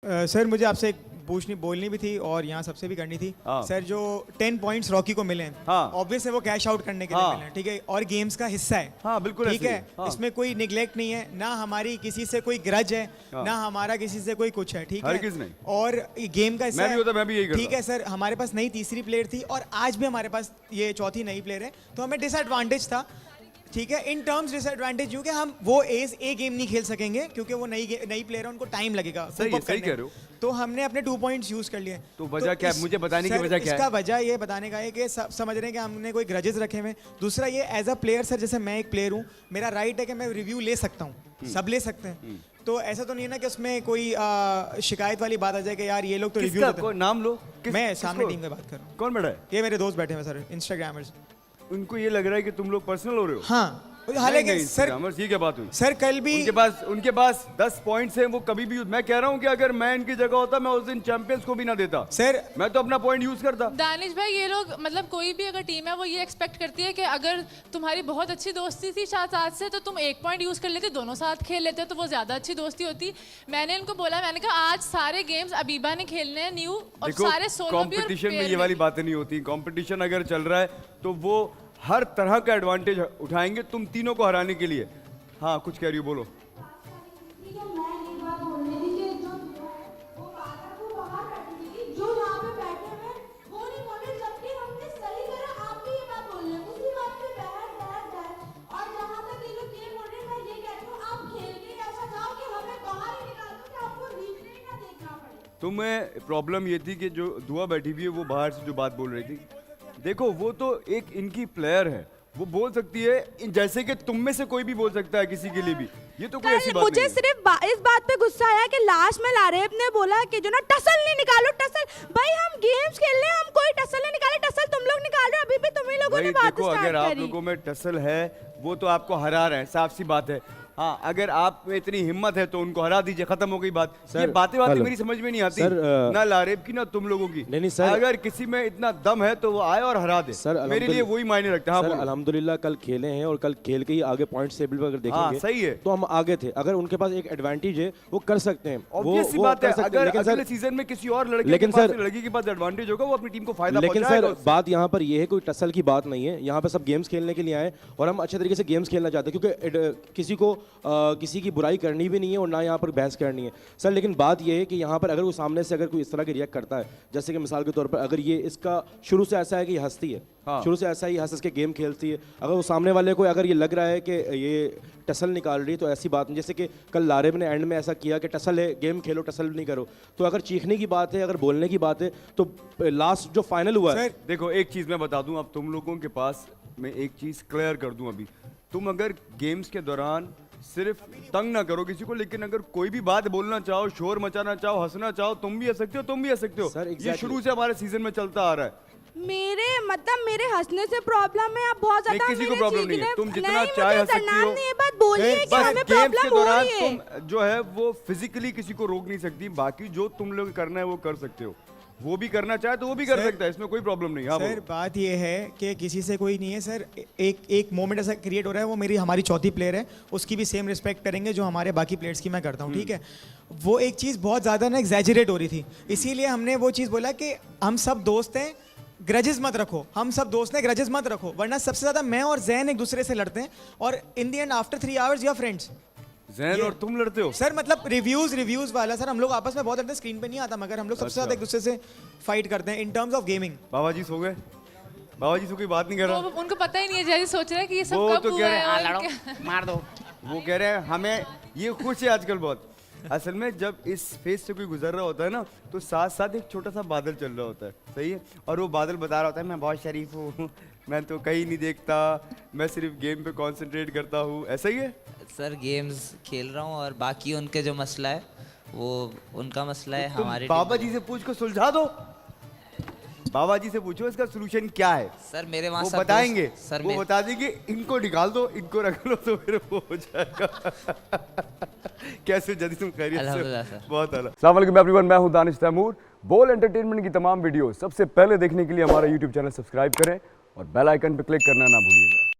Sir मुझे आपसे एक बोलनी भी थी और यहाँ सबसे भी करनी थी। सर जो 10 पॉइंट्स रॉकी को मिले हैं, ऑब्वियस है वो कैश आउट करने के लिए मिले हैं, ठीक है, और गेम्स का हिस्सा है, बिल्कुल ठीक है। इसमें कोई निगलेक्ट नहीं है, ना हमारी किसी से कोई ग्रज है, ना हमारा किसी से कोई कुछ है, ठीक है, और गेम का हिस्सा है, ठीक है सर। हमारे पास नई तीसरी प्लेयर थी और आज भी हमारे पास ये चौथी नई प्लेयर है, तो हमें डिसएडवांटेज था, ठीक है। इन टर्म्स डिसएडवांटेज क्योंकि हम वो ए गेम नहीं खेल सकेंगे क्योंकि वो नई प्लेयर है, उनको टाइम लगेगा। सही कह रहे हो। तो हमने अपने 2 पॉइंट्स यूज कर लिए। तो वजह क्या है, मुझे बताने की वजह क्या है? इसका वजह ये बताने का है कि समझ रहे हैं कि हमने कोई ग्रजेस रखे हुए। दूसरा ये एज अ प्लेयर सर, जैसे मैं एक प्लेयर हूँ, मेरा राइट है कि मैं रिव्यू ले सकता हूँ, सब ले सकते हैं। तो ऐसा तो नहीं है ना कि उसमें कोई शिकायत वाली बात आ जाए कि यार ये लोग तो रिव्यू। नाम लो। मैं सामने टीम की बात कर रहा हूँ। कौन बैठा है? ये मेरे दोस्त बैठे हुए सर, इंस्टाग्रामर्स। उनको ये लग रहा है कि तुम लोग पर्सनल हो रहे हो। हाँ, हालांकि सर ये क्या बात हुई? सर कल भी उनके पास 10 पॉइंट्स हैं, वो कभी भी। मैं कह रहा हूँ कि अगर मैं इनकी जगह होता मैं उस दिन चैंपियंस को भी ना देता सर, मैं तो अपना पॉइंट यूज करता। दानिश भाई, ये लोग मतलब कोई भी अगर टीम है वो ये एक्सपेक्ट करती है कि अगर तुम्हारी बहुत अच्छी दोस्ती थी साथ से तो तुम 1 पॉइंट यूज कर लेते, दोनों साथ खेल लेते तो वो ज्यादा अच्छी दोस्ती होती। मैंने इनको बोला, मैंने कहा आज सारे गेम्स अबीबा ने खेलने हैं न्यू, और सारे सोलो भी। कॉम्पिटिशन में ये वाली बातें नहीं होती। कॉम्पिटिशन अगर चल रहा है तो वो हर तरह का एडवांटेज उठाएंगे तुम तीनों को हराने के लिए। हाँ, कुछ कह रही हो, बोलो। तुम्हें प्रॉब्लम ये थी कि जो दुआ बैठी हुई है वो बाहर से जो बात बोल रही थी, देखो वो तो एक इनकी प्लेयर है, वो बोल सकती है जैसे कि तुम में से कोई भी बोल सकता है किसी के लिए भी। ये तो कोई ऐसी बात मुझे नहीं सिर्फ इस बात पे गुस्सा आया कि लास्ट में लारेब ने बोला कि जो ना टसल नहीं निकालो, टसल। भाई हम गेम्स खेल रहे हैं, हम कोई टसल नहीं निकाले, टसल तुम लोग निकाल रहे हो। अभी भी तुम ही लोगों ने बात स्टार्ट करी। अगर आप लोगों में टसल है वो तो आपको हरा रहे हैं, साफ सी बात है। हाँ, अगर आप में इतनी हिम्मत है तो उनको हरा दीजिए, खत्म हो गई बात। ये बातें मेरी समझ में नहीं आती, ना लारेब की ना तुम लोगों की। नहीं सर, अगर किसी में इतना दम है तो वो आए और हरा दे। सर मेरे लिए वही मायने रखता है। सर अल्हम्दुलिल्लाह कल खेले हैं और कल खेल के ही आगे पॉइंट्स टेबल पर अगर देखेंगे सही है तो हम आगे थे। अगर उनके पास एक एडवांटेज है वो कर सकते हैं, ऑब्वियस सी बात है। अगर अगले सीजन में किसी और लड़के के पास एडवांटेज होगा वो अपनी टीम को फायदा पहुंचाएगा। लेकिन सर बात यहाँ पर ये है, कोई टसल की बात नहीं है। यहाँ पर सब गेम्स खेलने के लिए आए और हम अच्छे तरीके से गेम्स खेलना चाहते हैं, क्योंकि किसी को किसी की बुराई करनी भी नहीं है और ना यहाँ पर बहस करनी है सर। लेकिन बात यह है कि यहाँ पर अगर वो सामने से अगर कोई इस तरह की रिएक्ट करता है, जैसे कि मिसाल के तौर पर अगर ये इसका शुरू से ऐसा है कि ये हंसती है, शुरू से ऐसा ही हंस के गेम खेलती है, अगर वो सामने वाले को अगर ये लग रहा है कि ये टसल निकाल रही है तो ऐसी बात नहीं। जैसे कि कल लारेब ने एंड में ऐसा किया कि टसल है, गेम खेलो, टसल नहीं करो। तो अगर चीखने की बात है, अगर बोलने की बात है, तो लास्ट जो फाइनल हुआ है। देखो एक चीज मैं बता दूं, अब तुम लोगों के पास मैं एक चीज क्लियर कर दूं। अभी तुम अगर गेम्स के दौरान सिर्फ तंग ना करो किसी को, लेकिन अगर कोई भी बात बोलना चाहो, शोर मचाना चाहो, हंसना चाहो, तुम भी हंस सकते हो, तुम भी हंस सकते हो। ये शुरू से हमारे सीजन में चलता आ रहा है। मेरे हंसने से प्रॉब्लम है, आप बहुत ज्यादा। किसी को प्रॉब्लम नहीं है, तुम जितना चाहे हंस सकती हो। बात बोलिए कि हमें प्रॉब्लम हो रही है। तुम जो है वो फिजिकली किसी को रोक नहीं सकती, बाकी जो तुम लोग करना है वो कर सकते हो। वो भी करना चाहे तो वो भी कर सकता है, इसमें कोई प्रॉब्लम नहीं। हाँ सर, बात ये है कि किसी से कोई नहीं है सर। एक मोमेंट ऐसा क्रिएट हो रहा है, वो हमारी चौथी प्लेयर है, उसकी भी सेम रिस्पेक्ट करेंगे जो हमारे बाकी प्लेयर्स की मैं करता हूँ, ठीक है। वो एक चीज़ बहुत ज़्यादा ना एग्जैजरेट हो रही थी, इसीलिए हमने वो चीज़ बोला कि हम सब दोस्त हैं, ग्रजेस मत रखो। हम सब दोस्त हैं, ग्रजेस मत रखो, वरना सबसे ज़्यादा मैं और जैन एक दूसरे से लड़ते हैं और in the end after 3 hours you are friends. Jain और तुम लड़ते हो सर? मतलब रिव्यूज वाला सर, हम लोग आपस में बहुत लड़ते हैं, स्क्रीन पे नहीं आता, मगर हम लोग सबसे ज्यादा एक दूसरे से फाइट करते हैं इन टर्म्स ऑफ गेमिंग। बाबा जी सो गए? बाबा जी से कोई बात नहीं कर रहा? उनको पता ही नहीं है, जैसे सोच रहे हैं कि ये सब कब हुआ है, लड़ो मार दो। वो कह रहे हैं हमें ये खुश है आजकल बहुत। असल में जब इस फेज से कोई गुजर रहा होता है ना, तो साथ साथ एक छोटा सा बादल चल रहा होता है, सही है, और वो बादल बता रहा होता है मैं बहुत शरीफ हूँ, मैं तो कहीं नहीं देखता, मैं सिर्फ गेम पे कंसंट्रेट करता हूँ। ऐसा ही है सर, गेम्स खेल रहा हूँ और बाकी उनके जो मसला है वो उनका मसला है। हमारे बाबा जी से पूछ कर सुलझा दो। बाबा जी से पूछो इसका सोल्यूशन क्या है। सर मेरे वहाँ वो बताएंगे, सर वो बता देंगे इनको निकाल दो, इनको रख लो, तो फिर वो हो जाएगा। कैसे जल्दी तुम खैरियत से? बहुत आला। अस्सलाम वालेकुम एवरीवन, मैं हूं दानिश तैमूर। बोल एंटरटेनमेंट की तमाम वीडियो सबसे पहले देखने के लिए हमारा यूट्यूब चैनल सब्सक्राइब करें और बेल आइकन पर क्लिक करना ना भूलिएगा।